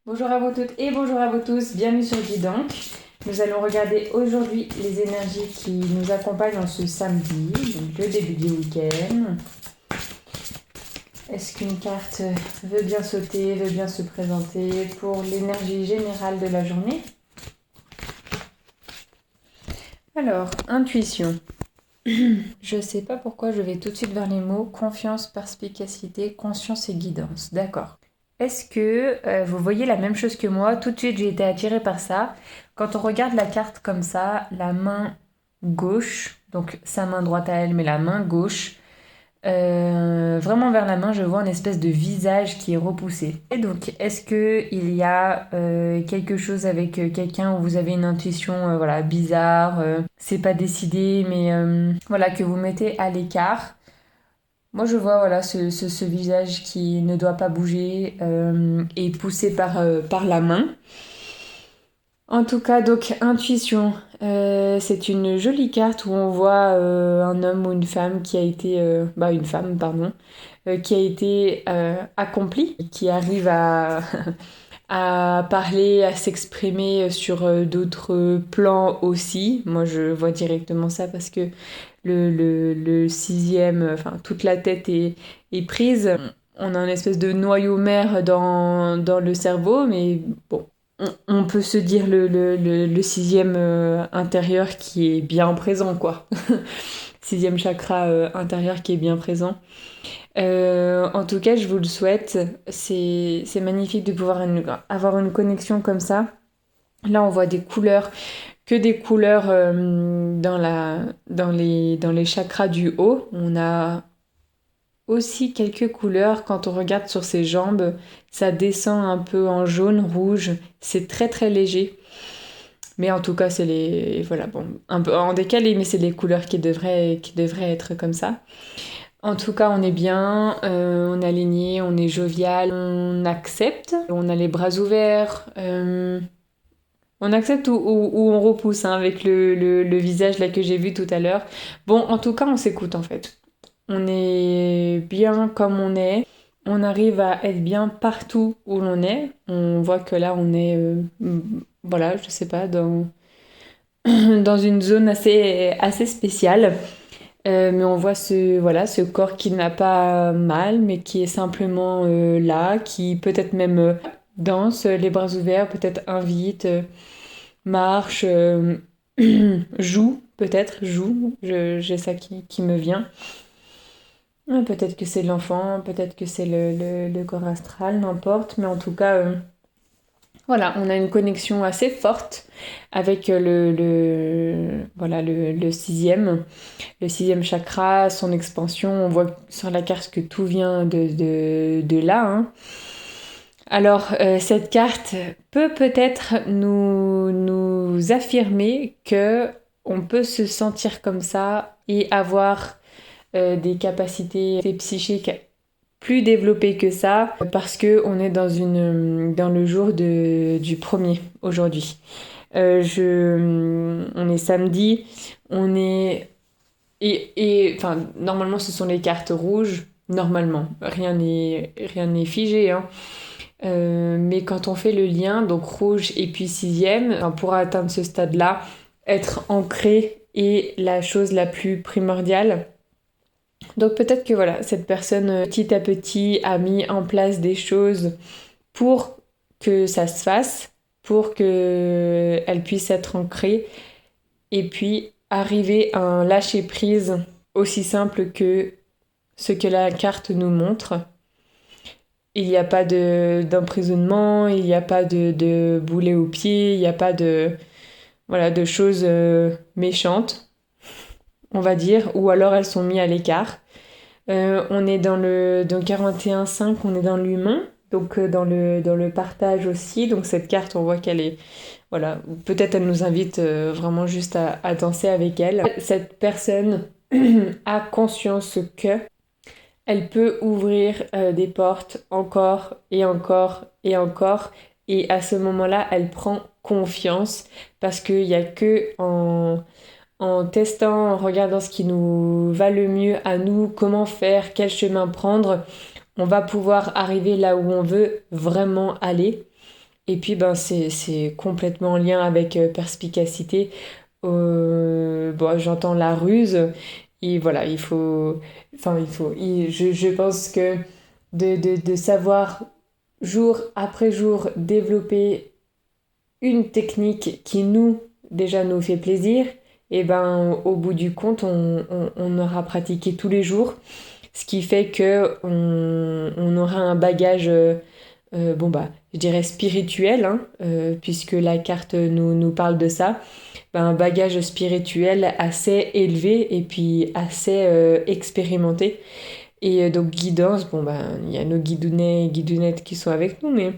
Bonjour à vous toutes et bonjour à vous tous, bienvenue sur Guidonc. Nous allons regarder aujourd'hui les énergies qui nous accompagnent en ce samedi, donc le début du week-end. Est-ce qu'une carte veut bien sauter, veut bien se présenter pour l'énergie générale de la journée? Alors, intuition. Je sais pas pourquoi je vais tout de suite vers les mots confiance, perspicacité, conscience et guidance. D'accord. Est-ce que vous voyez la même chose que moi? Tout de suite, j'ai été attirée par ça. Quand on regarde la carte comme ça, la main gauche, donc sa main droite à elle, mais la main gauche, vraiment vers la main, je vois une espèce de visage qui est repoussé. Et donc, est-ce que il y a quelque chose avec quelqu'un où vous avez une intuition, voilà, bizarre, c'est pas décidé, mais voilà, que vous mettez à l'écart? Moi, je vois voilà ce visage qui ne doit pas bouger et poussé par la main. En tout cas, donc intuition, c'est une jolie carte où on voit un homme ou une femme qui a été, une femme, pardon, qui a été accomplie, qui arrive à parler, à s'exprimer sur d'autres plans aussi. Moi, je vois directement ça parce que le sixième, enfin toute la tête est prise. On a une espèce de noyau mère dans le cerveau, mais bon, on peut se dire le sixième intérieur qui est bien présent, quoi. Sixième chakra intérieur qui est bien présent. En tout cas, je vous le souhaite. C'est magnifique de pouvoir avoir une connexion comme ça. Là, on voit des couleurs, que des couleurs dans les chakras du haut. On a aussi quelques couleurs quand on regarde sur ses jambes. Ça descend un peu en jaune, rouge. C'est très très léger. Mais en tout cas, c'est les... Voilà, bon, un peu en décalé, mais c'est les couleurs qui devraient être comme ça. En tout cas, on est bien, on est aligné, on est jovial, on accepte, on a les bras ouverts, on accepte ou on repousse hein, avec le visage là que j'ai vu tout à l'heure. Bon, en tout cas, on s'écoute en fait. On est bien comme on est. On arrive à être bien partout où l'on est. On voit que là, on est, voilà, je sais pas, dans une zone assez spéciale. Mais on voit voilà, ce corps qui n'a pas mal, mais qui est simplement là, qui peut-être même danse, les bras ouverts, peut-être invite, marche, joue, peut-être, joue. J'ai ça qui me vient. Peut-être que c'est l'enfant, peut-être que c'est le corps astral, n'importe. Mais en tout cas, voilà, on a une connexion assez forte avec le sixième chakra, son expansion. On voit sur la carte que tout vient de là. Hein. Alors, cette carte peut peut-être nous affirmer que on peut se sentir comme ça et avoir des capacités psychiques plus développées que ça parce que on est dans le jour du premier aujourd'hui. On est samedi, on est enfin normalement ce sont les cartes rouges. Normalement, rien n'est figé. Hein. Mais quand on fait le lien, donc rouge et puis sixième, enfin, pour atteindre ce stade-là, être ancré est la chose la plus primordiale. Donc peut-être que voilà, cette personne petit à petit a mis en place des choses pour que ça se fasse, pour qu'elle puisse être ancrée et puis arriver à un lâcher prise aussi simple que ce que la carte nous montre. Il n'y a pas d'emprisonnement, il n'y a pas de boulet au pied, il n'y a pas voilà, de choses méchantes, on va dire, ou alors elles sont mises à l'écart. On est dans 41,5, on est dans l'humain, donc dans le partage aussi. Donc cette carte, on voit qu'elle est, voilà, peut-être elle nous invite vraiment juste à danser avec elle. Cette personne a conscience que elle peut ouvrir des portes encore et encore et encore. Et à ce moment-là, elle prend confiance parce qu'il n'y a que en testant, en regardant ce qui nous va le mieux à nous, comment faire, quel chemin prendre, on va pouvoir arriver là où on veut vraiment aller. Et puis c'est complètement en lien avec perspicacité. Bon, j'entends la ruse. Et voilà, je pense que de savoir jour après jour développer une technique qui déjà nous fait plaisir, et ben au bout du compte, on aura pratiqué tous les jours, ce qui fait que on aura un bagage, bon bah, je dirais spirituel, hein, puisque la carte nous parle de ça, ben, un bagage spirituel assez élevé et puis assez expérimenté. Et donc guidance, bon ben il y a nos guidounets et guidounettes qui sont avec nous, mais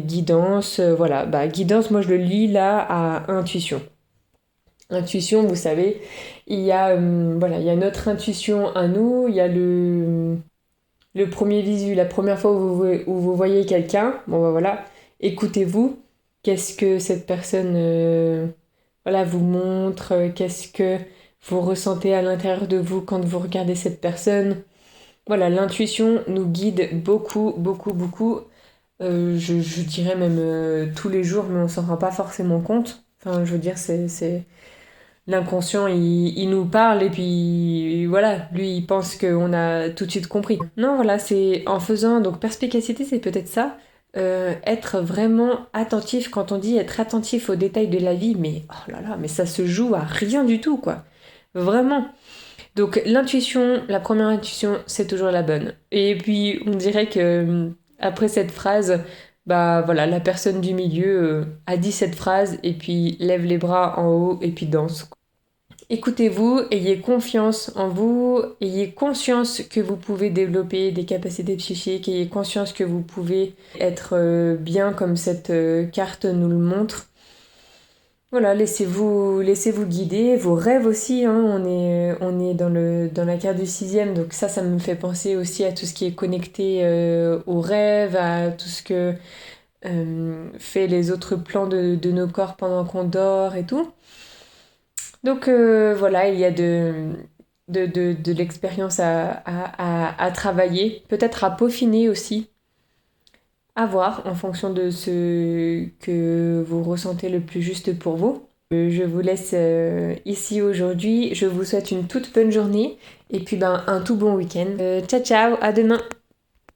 guidance, voilà. Bah, guidance, moi je le lis là à intuition. Intuition, vous savez, voilà, il y a notre intuition à nous, il y a le premier visu, la première fois où vous voyez quelqu'un, bon bah voilà, écoutez-vous, qu'est-ce que cette personne voilà, vous montre, qu'est-ce que vous ressentez à l'intérieur de vous quand vous regardez cette personne. Voilà, l'intuition nous guide beaucoup, beaucoup, beaucoup. Je dirais même tous les jours, mais on s'en rend pas forcément compte. Enfin, je veux dire, c'est... L'inconscient, il nous parle et puis voilà, lui, il pense qu'on a tout de suite compris. Non, voilà, c'est en faisant... Donc, perspicacité, c'est peut-être ça. Être vraiment attentif, quand on dit être attentif aux détails de la vie, mais oh là là, mais ça se joue à rien du tout, quoi. Vraiment. Donc l'intuition, la première intuition, c'est toujours la bonne. Et puis on dirait que après cette phrase, bah voilà, la personne du milieu a dit cette phrase et puis lève les bras en haut et puis danse. Écoutez-vous, ayez confiance en vous, ayez conscience que vous pouvez développer des capacités psychiques, ayez conscience que vous pouvez être bien comme cette carte nous le montre. Voilà, laissez-vous guider, vos rêves aussi, hein, on est dans la carte du sixième, donc ça me fait penser aussi à tout ce qui est connecté aux rêves, à tout ce que fait les autres plans de nos corps pendant qu'on dort et tout. Donc voilà, il y a de l'expérience à travailler, peut-être à peaufiner aussi, à voir en fonction de ce que vous ressentez le plus juste pour vous. Je vous laisse ici aujourd'hui. Je vous souhaite une toute bonne journée et puis ben, un tout bon week-end. Ciao ciao, à demain!